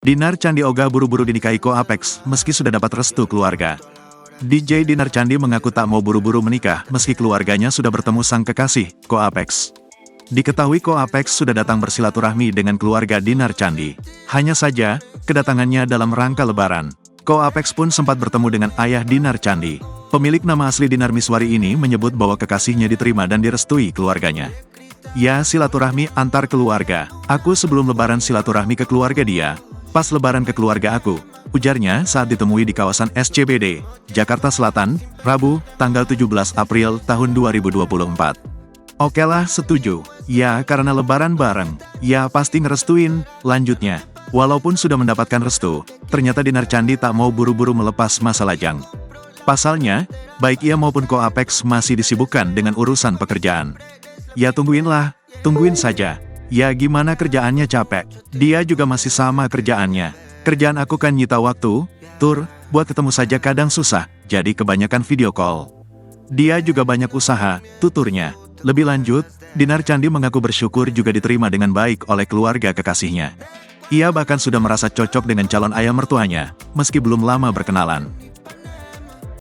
Dinar Candi Oga buru-buru dinikahi Ko Apex, meski sudah dapat restu keluarga. DJ Dinar Candi mengaku tak mau buru-buru menikah, meski keluarganya sudah bertemu sang kekasih, Ko Apex. Diketahui Ko Apex sudah datang bersilaturahmi dengan keluarga Dinar Candi. Hanya saja, kedatangannya dalam rangka lebaran. Ko Apex pun sempat bertemu dengan ayah Dinar Candi. Pemilik nama asli Dinar Miswari ini menyebut bahwa kekasihnya diterima dan direstui keluarganya. Ya, silaturahmi antar keluarga. Aku sebelum lebaran silaturahmi ke keluarga dia. Pas lebaran ke keluarga aku, ujarnya saat ditemui di kawasan SCBD, Jakarta Selatan, Rabu, tanggal 17 April tahun 2024. Okelah, setuju. Ya, karena lebaran bareng. Ya, pasti ngerestuin, lanjutnya. Walaupun sudah mendapatkan restu, ternyata Dinar Candi tak mau buru-buru melepas masa lajang. Pasalnya, baik ia maupun Ko Apex masih disibukkan dengan urusan pekerjaan. Ya tungguin saja. Ya gimana kerjaannya capek, dia juga masih sama kerjaannya. Kerjaan aku kan nyita waktu, buat ketemu saja kadang susah, jadi kebanyakan video call. Dia juga banyak usaha, tuturnya. Lebih lanjut, Dinar Candi mengaku bersyukur juga diterima dengan baik oleh keluarga kekasihnya. Ia bahkan sudah merasa cocok dengan calon ayah mertuanya, meski belum lama berkenalan.